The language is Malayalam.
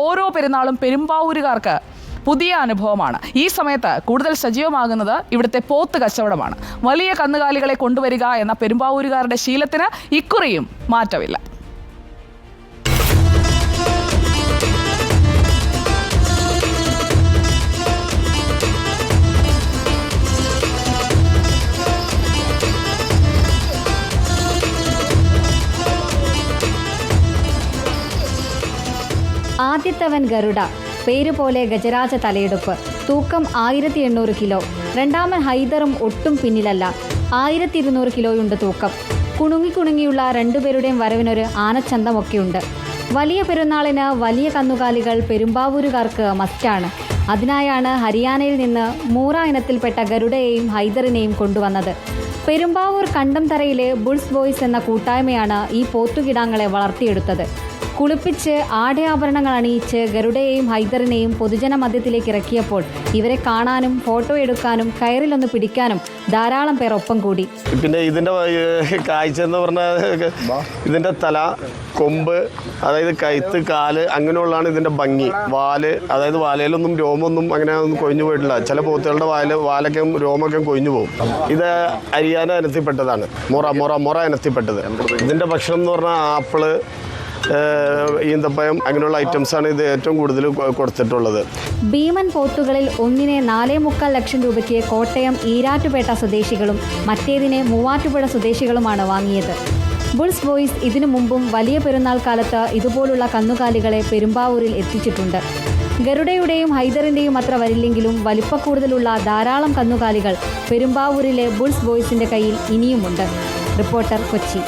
ഓരോ പെരുന്നാളും പെരുമ്പാവൂരുകാർക്ക് പുതിയ അനുഭവമാണ്. ഈ സമയത്ത് കൂടുതൽ സജീവമാകുന്നത് ഇവിടുത്തെ പോത്ത് കച്ചവടമാണ്. വലിയ കന്നുകാലികളെ കൊണ്ടുവരിക എന്ന പെരുമ്പാവൂരുകാരുടെ ശീലത്തിന് ഇക്കുറിയും മാറ്റമില്ല. ആദ്യത്തവൻ ഗരുഡ, പേരുപോലെ ഗജരാജ തലയെടുപ്പ്, തൂക്കം 1800 കിലോ. രണ്ടാമൻ ഹൈദറും ഒട്ടും പിന്നിലല്ല, 1200 കിലോയുണ്ട് തൂക്കം. കുണുങ്ങിയുള്ള രണ്ടുപേരുടെയും വരവിനൊരു ആനച്ചന്തമൊക്കെയുണ്ട്. വലിയ പെരുന്നാളിന് വലിയ കന്നുകാലികൾ പെരുമ്പാവൂരുകാർക്ക് മസ്റ്റാണ്. അതിനായാണ് ഹരിയാനയിൽ നിന്ന് മൂറ ഇനത്തിൽപ്പെട്ട ഗരുഡയെയും ഹൈദറിനെയും കൊണ്ടുവന്നത്. പെരുമ്പാവൂർ കണ്ടംതറയിലെ ബുൾസ് ബോയ്സ് എന്ന കൂട്ടായ്മയാണ് ഈ പോത്തുകിടാങ്ങളെ വളർത്തിയെടുത്തത്. കുളിപ്പിച്ച് ആടയാഭരണങ്ങൾ അണിയിച്ച് ഗരുഡയെയും ഹൈദറിനെയും പൊതുജന മധ്യത്തിലേക്ക് ഇറക്കിയപ്പോൾ ഇവരെ കാണാനും ഫോട്ടോ എടുക്കാനും കയറിലൊന്ന് പിടിക്കാനും ധാരാളം പേർ ഒപ്പം കൂടി. പിന്നെ ഇതിൻ്റെ കാഴ്ച എന്ന് പറഞ്ഞാൽ ഇതിൻ്റെ തല, കൊമ്പ്, അതായത് കഴുത്ത്, കാല്, അങ്ങനെയുള്ളതാണ് ഇതിൻ്റെ ഭംഗി. വാല്, അതായത് വാലയിലൊന്നും രോമൊന്നും അങ്ങനെ ഒന്നും കൊഴിഞ്ഞു പോയിട്ടില്ല. ചില പോത്തുകളുടെ വാലൊക്കെ രോമൊക്കെ കൊഴിഞ്ഞു പോകും. ഇത് ഹരിയാന ഇനത്തിൽപ്പെട്ടതാണ്, മൊറ ഇനത്തിൽപ്പെട്ടത്. ഇതിൻ്റെ ഭക്ഷണം എന്ന് പറഞ്ഞാൽ ആപ്പിള്, ഈന്തപ്പഴം, അങ്ങനെയുള്ള ഐറ്റംസാണ് ഇത് ഏറ്റവും കൂടുതൽ കൊടുത്തിട്ടുള്ളത്. ഭീമൻ പോത്തുകളിൽ ഒന്നിനെ 4.25 ലക്ഷം രൂപയ്ക്ക് കോട്ടയം ഈരാറ്റുപേട്ട സ്വദേശികളും മറ്റേതിനെ മൂവാറ്റുപുഴ സ്വദേശികളുമാണ് വാങ്ങിയത്. ബുൾസ് ബോയ്സ് ഇതിനു മുമ്പും വലിയ പെരുന്നാൾ കാലത്ത് ഇതുപോലുള്ള കന്നുകാലികളെ പെരുമ്പാവൂരിൽ എത്തിച്ചിട്ടുണ്ട്. ഗരുഡയുടെയും ഹൈദറിൻ്റെയും അത്ര വരില്ലെങ്കിലും വലിപ്പക്കൂടുതലുള്ള ധാരാളം കന്നുകാലികൾ പെരുമ്പാവൂരിലെ ബുൾസ് ബോയ്സിൻ്റെ കയ്യിൽ ഇനിയുമുണ്ട്. റിപ്പോർട്ടർ, കൊച്ചി.